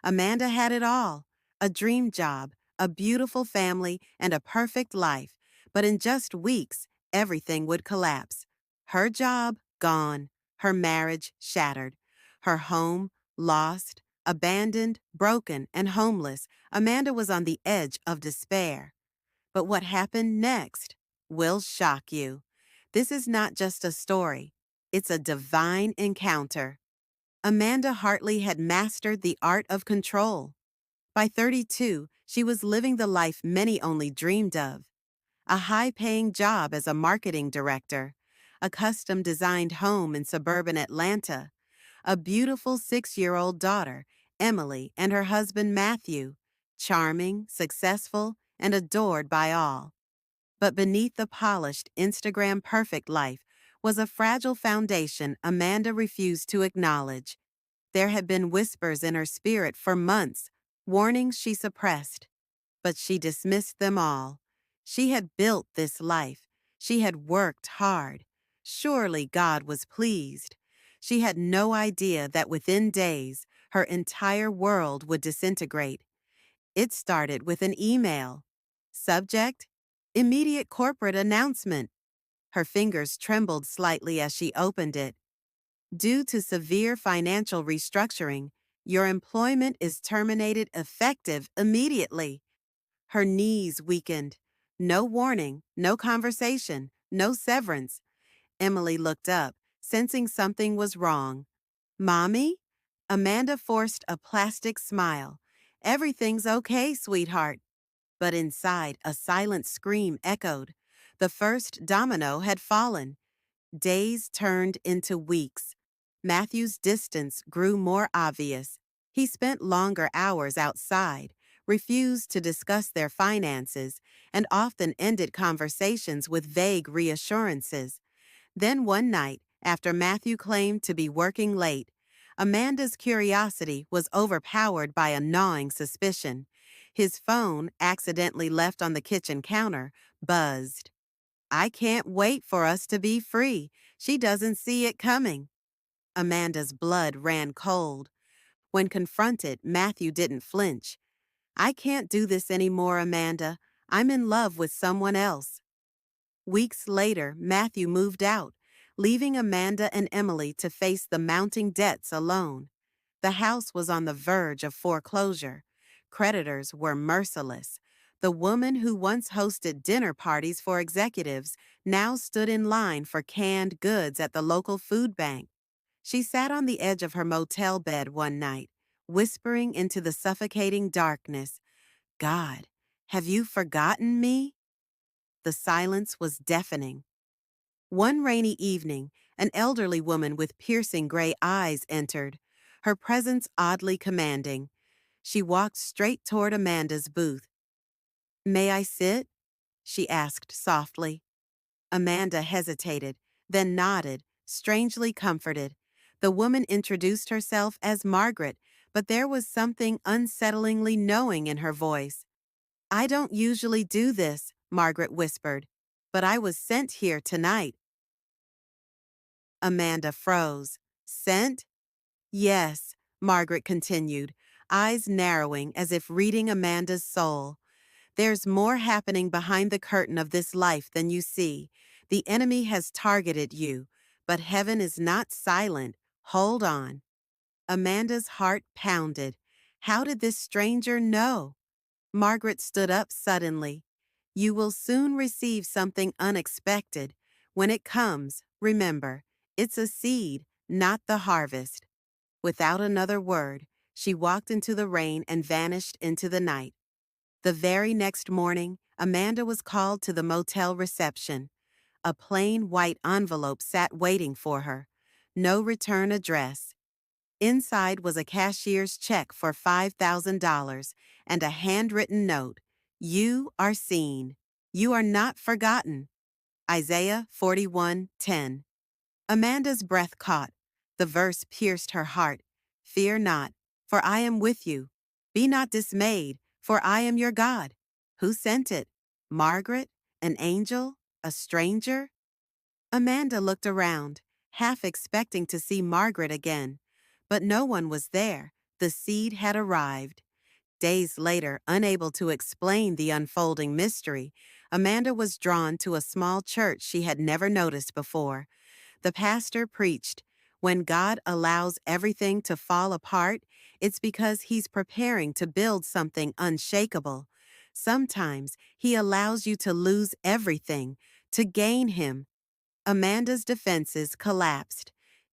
Amanda had it all: a dream job, a beautiful family, and a perfect life. But in just weeks, everything would collapse. Her job, gone. Her marriage, shattered. Her home, lost. Abandoned, broken, and homeless, Amanda was on the edge of despair. But what happened next will shock you. This is not just a story, it's a divine encounter. Amanda Hartley had mastered the art of control. By 32, she was living the life many only dreamed of: a high-paying job as a marketing director, a custom-designed home in suburban Atlanta, a beautiful 6-year-old daughter, Emily, and her husband Matthew, charming, successful, and adored by all. But beneath the polished, Instagram-perfect life was a fragile foundation Amanda refused to acknowledge. There had been whispers in her spirit for months, warnings she suppressed, but she dismissed them all. She had built this life. She had worked hard. Surely God was pleased. She had no idea that within days, her entire world would disintegrate. It started with an email. Subject: immediate corporate announcement. Her fingers trembled slightly as she opened it. Due to severe financial restructuring, your employment is terminated effective immediately. Her knees weakened. No warning, no conversation, no severance. Emily looked up, sensing something was wrong. Mommy? Amanda forced a plastic smile. Everything's okay, sweetheart. But inside, a silent scream echoed. The first domino had fallen. Days turned into weeks. Matthew's distance grew more obvious. He spent longer hours outside, refused to discuss their finances, and often ended conversations with vague reassurances. Then one night, after Matthew claimed to be working late, Amanda's curiosity was overpowered by a gnawing suspicion. His phone, accidentally left on the kitchen counter, buzzed. I can't wait for us to be free. She doesn't see it coming. Amanda's blood ran cold. When confronted, Matthew didn't flinch. I can't do this anymore, Amanda. I'm in love with someone else. Weeks later, Matthew moved out, leaving Amanda and Emily to face the mounting debts alone. The house was on the verge of foreclosure. Creditors were merciless. The woman who once hosted dinner parties for executives now stood in line for canned goods at the local food bank. She sat on the edge of her motel bed one night, whispering into the suffocating darkness, God, have you forgotten me? The silence was deafening. One rainy evening, an elderly woman with piercing gray eyes entered, her presence oddly commanding. She walked straight toward Amanda's booth. May I sit? She asked softly. Amanda hesitated, then nodded, strangely comforted. The woman introduced herself as Margaret, but there was something unsettlingly knowing in her voice. I don't usually do this, Margaret whispered, but I was sent here tonight. Amanda froze. Sent? Yes, Margaret continued, eyes narrowing as if reading Amanda's soul. There's more happening behind the curtain of this life than you see. The enemy has targeted you, but heaven is not silent. Hold on. Amanda's heart pounded. How did this stranger know? Margaret stood up suddenly. You will soon receive something unexpected. When it comes, remember, it's a seed, not the harvest. Without another word, she walked into the rain and vanished into the night. The very next morning, Amanda was called to the motel reception. A plain white envelope sat waiting for her. No return address. Inside was a cashier's check for $5,000 and a handwritten note. You are seen. You are not forgotten. Isaiah 41:10. Amanda's breath caught. The verse pierced her heart. Fear not, for I am with you. Be not dismayed, for I am your God. Who sent it? Margaret? An angel? A stranger? Amanda looked around, half expecting to see Margaret again. But no one was there. The seed had arrived. Days later, unable to explain the unfolding mystery, Amanda was drawn to a small church she had never noticed before. The pastor preached, "When God allows everything to fall apart, it's because He's preparing to build something unshakable. Sometimes He allows you to lose everything to gain Him." Amanda's defenses collapsed.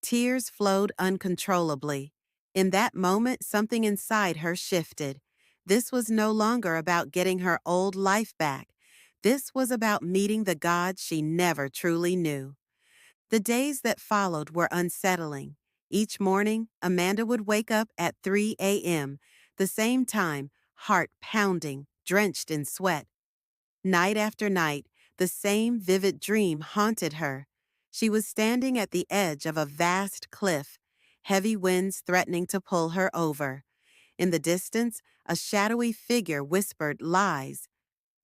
Tears flowed uncontrollably. In that moment, something inside her shifted. This was no longer about getting her old life back. This was about meeting the God she never truly knew. The days that followed were unsettling. Each morning, Amanda would wake up at 3 a.m., the same time, heart pounding, drenched in sweat. Night after night, the same vivid dream haunted her. She was standing at the edge of a vast cliff, heavy winds threatening to pull her over. In the distance, a shadowy figure whispered lies.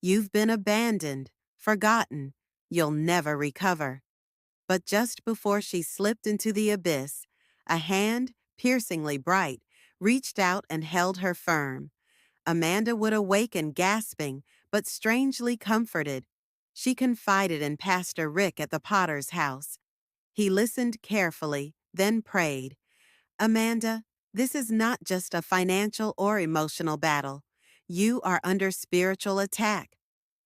"You've been abandoned, forgotten. You'll never recover." But just before she slipped into the abyss, a hand, piercingly bright, reached out and held her firm. Amanda would awaken gasping, but strangely comforted. She confided in Pastor Rick at the Potter's house. He listened carefully, then prayed, "Amanda, this is not just a financial or emotional battle. You are under spiritual attack,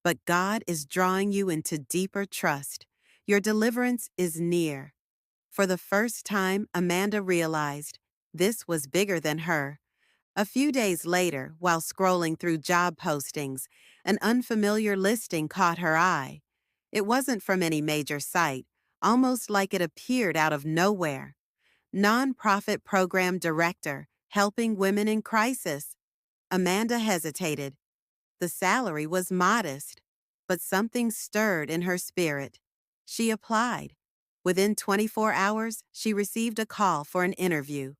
but God is drawing you into deeper trust. Your deliverance is near." For the first time, Amanda realized this was bigger than her. A few days later, while scrolling through job postings, an unfamiliar listing caught her eye. It wasn't from any major site, almost like it appeared out of nowhere. Nonprofit program director, helping women in crisis. Amanda hesitated. The salary was modest, but something stirred in her spirit. She applied. Within 24 hours, she received a call for an interview.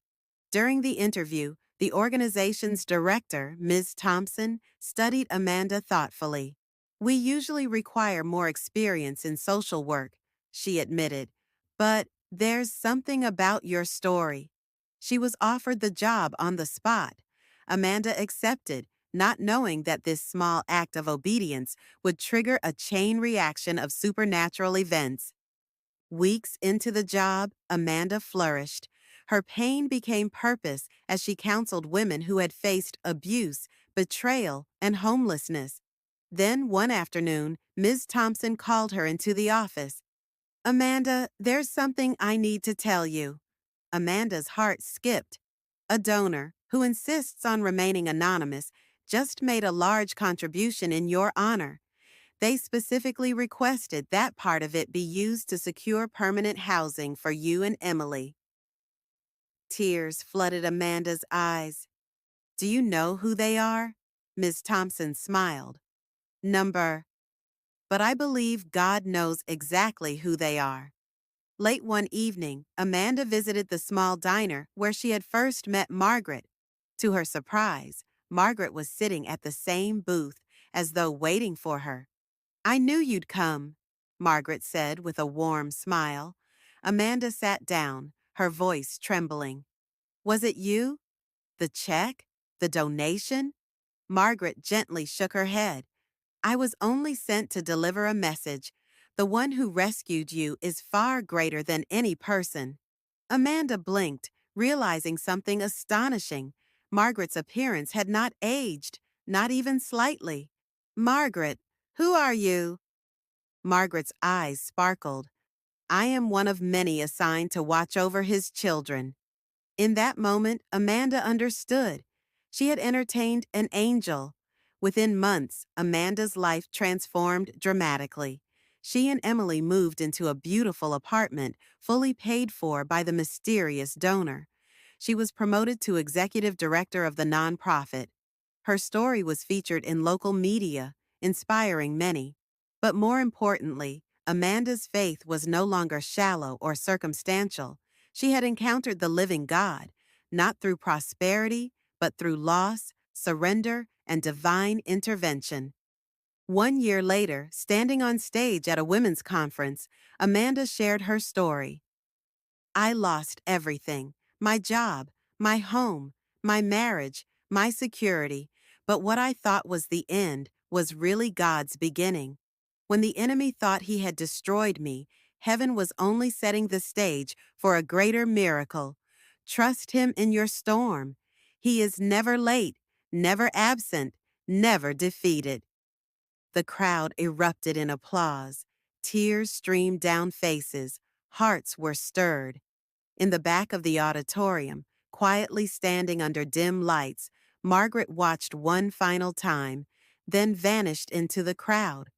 During the interview, the organization's director, Ms. Thompson, studied Amanda thoughtfully. "We usually require more experience in social work," she admitted, "but there's something about your story." She was offered the job on the spot. Amanda accepted, not knowing that this small act of obedience would trigger a chain reaction of supernatural events. Weeks into the job, Amanda flourished. Her pain became purpose as she counseled women who had faced abuse, betrayal, and homelessness. Then, one afternoon, Ms. Thompson called her into the office. "Amanda, there's something I need to tell you." Amanda's heart skipped. A donor, who insists on remaining anonymous, just made a large contribution in your honor. They specifically requested that part of it be used to secure permanent housing for you and Emily. Tears flooded Amanda's eyes. "Do you know who they are?" Ms. Thompson smiled. Number, but I believe God knows exactly who they are. Late one evening, Amanda visited the small diner where she had first met Margaret. To her surprise, Margaret was sitting at the same booth, as though waiting for her. "I knew you'd come," Margaret said with a warm smile. Amanda sat down, her voice trembling. "Was it you? The check? The donation?" Margaret gently shook her head. "I was only sent to deliver a message. The one who rescued you is far greater than any person." Amanda blinked, realizing something astonishing. Margaret's appearance had not aged, not even slightly. "Margaret, who are you?" Margaret's eyes sparkled. "I am one of many assigned to watch over his children." In that moment, Amanda understood. She had entertained an angel. Within months, Amanda's life transformed dramatically. She and Emily moved into a beautiful apartment, fully paid for by the mysterious donor. She was promoted to executive director of the nonprofit. Her story was featured in local media, inspiring many. But more importantly, Amanda's faith was no longer shallow or circumstantial. She had encountered the living God, not through prosperity, but through loss, surrender, and divine intervention. 1 year later, standing on stage at a women's conference, Amanda shared her story. "I lost everything: my job, my home, my marriage, my security, but what I thought was the end was really God's beginning. When the enemy thought he had destroyed me, heaven was only setting the stage for a greater miracle. Trust him in your storm. He is never late, never absent, never defeated. The crowd erupted in applause. Tears streamed down faces. Hearts were stirred. In the back of the auditorium, quietly standing under dim lights, Margaret watched one final time, then vanished into the crowd.